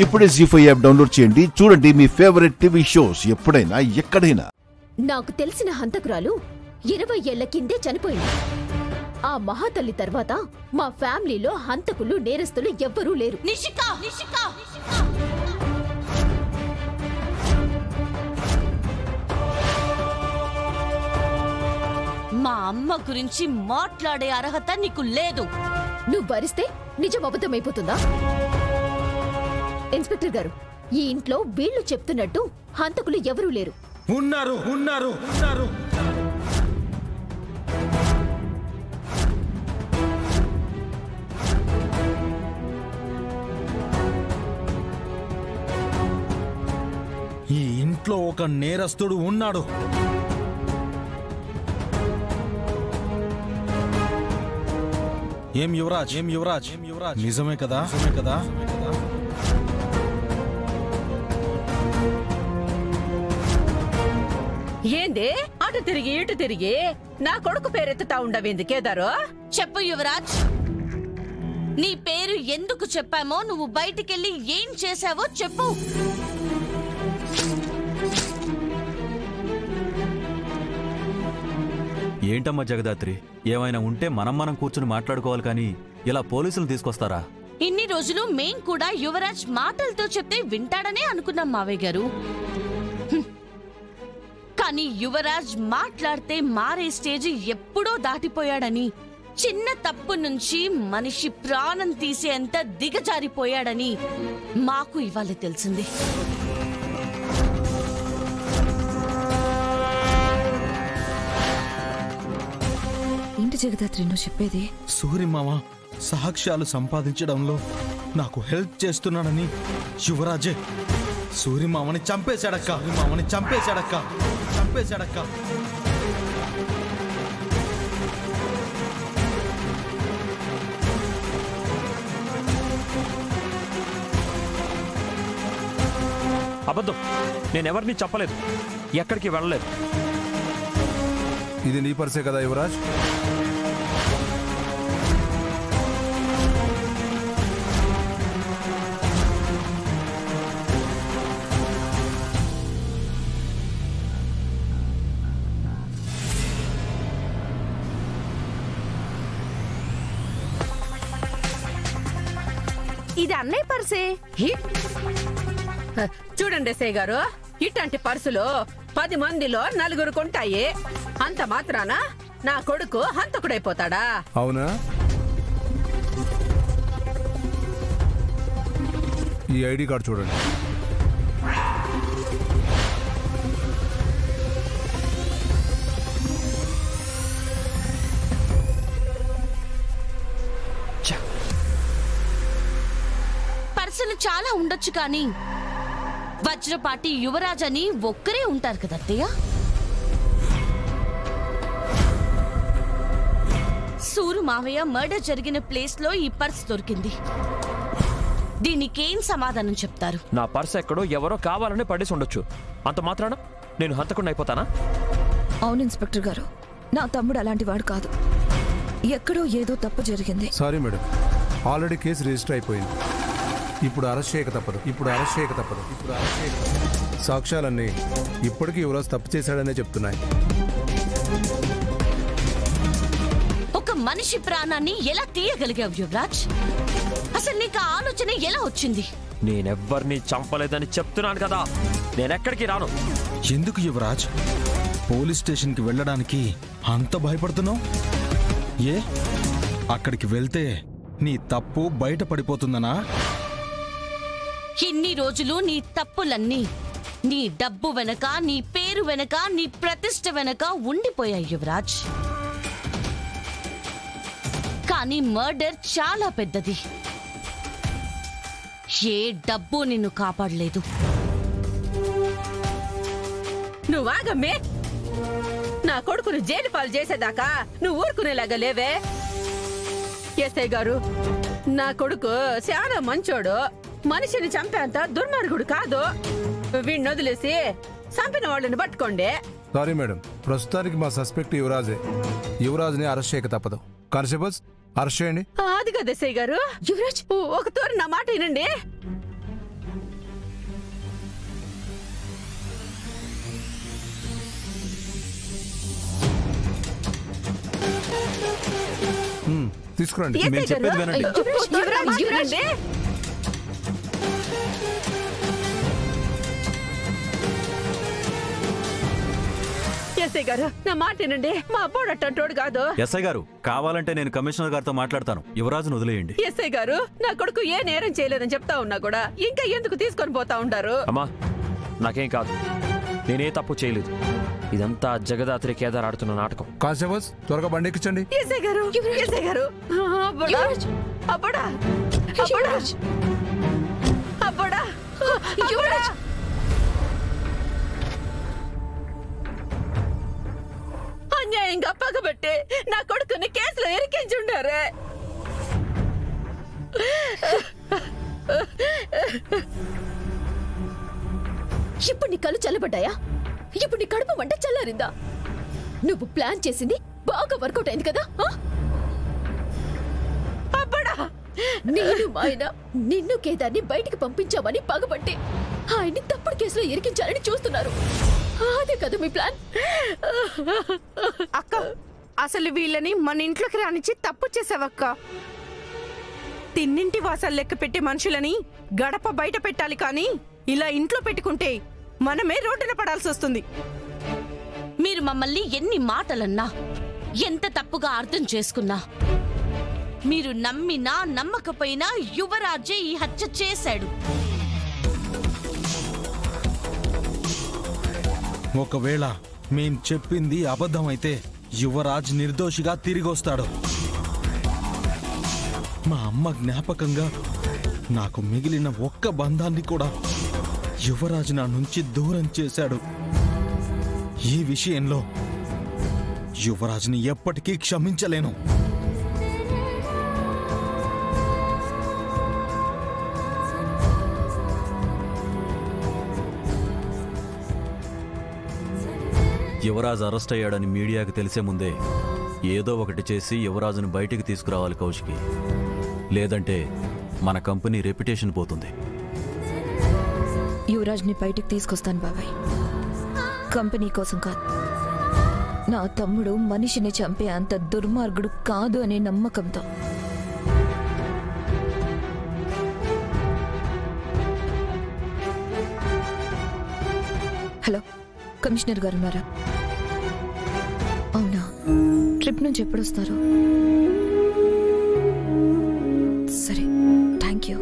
ఇప్పుడే జీ5 app download చేయండి. చూడండి మీ ఫేవరెట్ టీవీ షోస్ ఎప్పుడైనా ఎక్కడైనా. నాకు తెలిసిన హంతకురాలు 20 ఏళ్ల కిందే చనిపోయింది. ఆ మహాతల్లి తర్వాత మా ఫ్యామిలీలో హంతకులు నేరస్తులు ఎవ్వరూ లేరు. మా అమ్మ గురించి మాట్లాడే అర్హత నీకు లేదు. నువ్వు వరిస్తే నిజం అబద్ధమైపోతుందా? ఇన్స్పెక్టర్ గారు, ఈ ఇంట్లో వీళ్ళు చెప్తున్నట్టు హంతకులు ఎవరూ లేరు. ఉన్నారు ఉన్నారు ఉన్నారు. ఈ ఇంట్లో ఒక నేరస్తుడు ఉన్నాడు. ఏం యువరాజ్, ఏం యువరాజ్, ఏం యువరాజ్, నిజమే కదా, నిజమే కదా. ఏంది అటు తిరిగి ఇటు తిరిగి నా కొడుకు పేరెత్తుతా ఉండవేంది కేదారు? చెప్పు యువరాజ్, నీ పేరు ఎందుకు చెప్పామో, నువ్వు బయటికెళ్ళి ఏం చేశావో చెప్పు. ఏంటమ్మా జగదాత్రి, ఏమైనా ఉంటే మనం కూర్చుని మాట్లాడుకోవాలి కానీ ఇలా పోలీసులు తీసుకొస్తారా? ఇన్ని రోజులు మేం కూడా యువరాజ్ మాటలతో చెప్తే వింటాడనే అనుకున్నాం మావయ్య గారు. కానీ యువరాజ్ మాట్లాడితే మారే స్టేజ్ ఎప్పుడో దాటిపోయాడని, చిన్న తప్పు నుంచి మనిషి ప్రాణం తీసేంత దిగజారిపోయాడని మాకు ఇవాళ తెలిసింది. ఏంటి జగదాత్రి నువ్వు చెప్పేది? సూరి మామ సాక్ష్యాలు సంపాదించడంలో నాకు హెల్ప్ చేస్తున్నాడని యువరాజే సూరి మామని చంపేశాడక్క, మామని చంపేశాడక్క, చంపేశాడక్క. అబద్ధం, నేనెవరిని చెప్పలేదు, ఎక్కడికి వెళ్ళలేదు. ఇది నీ పర్సే కదా యువరాజ్? ఇది అన్నయ్య పర్సే. చూడండి ఎస్ఐ గారు, ఇట్లాంటి పర్సులు 10 మందిలో 4 కొంటాయి. అంత మాత్రాన నా కొడుకు హంతకుడైపోతాడా? అవునా? ఈ ఐడి కార్డు చూడండి. పర్సలు చాలా ఉండొచ్చు కానీ వజ్రపాటి యువరాజ్ అని ఒక్కరే ఉంటారు కదా అత్తయ్య. సూరు మావయ్య మర్డర్ జరిగిన ప్లేస్ లో ఈ పర్స్ దొరికింది. దీనికేం సమాధానం చెప్తారు? నా పర్స్ ఎక్కడో ఎవరో కావాలని పడేసి ఉండొచ్చు, అంత మాత్రాన నేను హంతకుండా అయిపోతానా? అవును ఇన్స్పెక్టర్ గారు, నా తమ్ముడు అలాంటి వాడు కాదు. ఎక్కడో ఏదో తప్పు జరిగింది. Sorry madam, already case register అయిపోయింది. ఇప్పుడు అరెస్ట్ చేయక తప్పదు, ఇప్పుడు అరెస్ట్ చేయక తప్పదు, ఇప్పుడు అరెస్ట్ చేయక తప్పదు. సాక్ష్యాలన్నీ ఇప్పటికీ యువరాజ్ తప్పు చేశాడనే చెప్తున్నాయి. ఒక మనిషి ప్రాణాన్ని ఎలా తీయగలిగావు యువరాజ్? అసలు నీకు ఆ ఆలోచన ఎలా వచ్చింది? నేనెవ్వరిని చంపలేదని చెప్తున్నాను కదా, నేనెక్కడికి రాను. ఎందుకు యువరాజ్ పోలీస్ స్టేషన్కి వెళ్ళడానికి అంత భయపడుతున్నావు? ఏ అక్కడికి వెళ్తే నీ తప్పు బయట పడిపోతుందనా? ఇన్ని రోజులు నీ తప్పులన్నీ నీ డబ్బు వెనక, నీ పేరు వెనక, నీ ప్రతిష్ట వెనక ఉండిపోయాయి యువరాజ్. కానీ మర్డర్ చాలా పెద్దది. ఏ డబ్బు నిన్ను కాపాడలేదు. నువ్వాగమ్మే, నా కొడుకును జైలు పాలు చేసేదాకా నువ్వు ఊరుకునేలాగా లేవే. ఎస్ఐ గారు, నా కొడుకు చాలా మంచోడు, మనిషిని చంపేంత దుర్మార్గుడు కాదు. వీణ్ణి వదిలేసి చంపిన వాళ్ళని పట్టుకోండి. సారీ మేడం, ప్రస్తుతానికి మా సస్పెక్ట్ యువరాజే. యువరాజ్ని అరెస్ట్ చేయక తప్పదు. కానిస్టేబుల్స్ అరెస్ట్ చేయండి. అది కదా ఎస్ఐ గారు. యువరాజ్ ఒక తోరు నా మాట వినండి. తీసుకురండి. మేము చెప్పేది వినండి. యువరాజ్, ఎస్ఐ గారు నా మాట వినండి. మా అబ్బోడు అట్టంటోడు కాదు. ఎస్ఐ గారు కావాలంటే నేను కమిషనర్ గారితో మాట్లాడతాను. యువరాజును వదిలేయండి. ఎస్ఐ గారు నా కొడుకు ఏ నేరం చేయలేదని చెప్తా ఉన్నా కూడా ఇంకా ఎందుకు తీసుకొని పోతా ఉంటారు? అమ్మా నాకేం కాదు, నేనే తప్పు చేయలేదు. ఇదంతా జగదాత్రి కేదార్ ఆడుతున్న నాటకం. కానిస్టేబుల్స్ త్వరగా బండి ఎక్కించండి. ఎస్ఐ గారు, ఎస్ఐ గారు, అబ్బోడా, అబ్బోడా, అబ్బోడా, అబ్బోడా, అబ్బోడా. అన్యాయంగా పగబట్టి నా కొడుకుని కేసులో ఇరికించుండారే. ఇప్పుడు నీ కళ్ళు చల్లబడ్డాయా? ఇప్పుడు నీ కడుపు మంట చల్లారిందా? నువ్వు ప్లాన్ చేసింది బాగా వర్కౌట్ అయింది కదా? నేను ఆయన నిన్ను కేదార్ని బయటికి పంపించామని పగబట్టి ఆయన్ని తప్పుడు కేసులో ఇరికించాలని చూస్తున్నారు. అదే కదా మీ ప్లాన్? అక్క, అసలు వీళ్ళని మన ఇంట్లోకి రానిచ్చి తప్పు చేసావక్క. తిన్నింటి వాసాలు లెక్క పెట్టే మనుషులని గడప బయట పెట్టాలి, కానీ ఇలా ఇంట్లో పెట్టుకుంటే మనమే రోడ్డున పడాల్సి వస్తుంది. మీరు మమ్మల్ని ఎన్ని మాటలన్నా, ఎంత తప్పుగా అర్థం చేసుకున్నా, మీరు నమ్మినా నమ్మకపోయినా యువరాజే ఈ హత్య చేశాడు. ఒకవేళ మేం చెప్పింది అబద్ధమైతే యువరాజ్ నిర్దోషిగా తిరిగొస్తాడు. మా అమ్మ జ్ఞాపకంగా నాకు మిగిలిన ఒక్క బంధాన్ని కూడా యువరాజ్ నా నుంచి దూరం చేశాడు. ఈ విషయంలో యువరాజ్ని ఎప్పటికీ క్షమించలేను. యువరాజ్ అరెస్ట్ అయ్యాడని మీడియాకి తెలిసే ముందే ఏదో ఒకటి చేసి యువరాజును బయటికి తీసుకురావాలి కౌశికి. లేదంటే మన కంపెనీ రెప్యుటేషన్ పోతుంది. యువరాజ్ని బయటికి తీసుకొస్తాను బాబాయ్. కంపెనీ కోసం కాదు, నా తమ్ముడు మనిషిని చంపే అంత దుర్మార్గుడు కాదు అనే నమ్మకంతో. హలో, కమిషనర్ గారు ఉన్నారా? అవునా, ట్రిప్ నుంచి ఎప్పుడు వస్తారు? సరే, థ్యాంక్ యూ.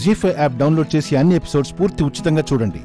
జీ5 యాప్ డౌన్లోడ్ చేసి అన్ని ఎపిసోడ్స్ పూర్తి ఉచితంగా చూడండి.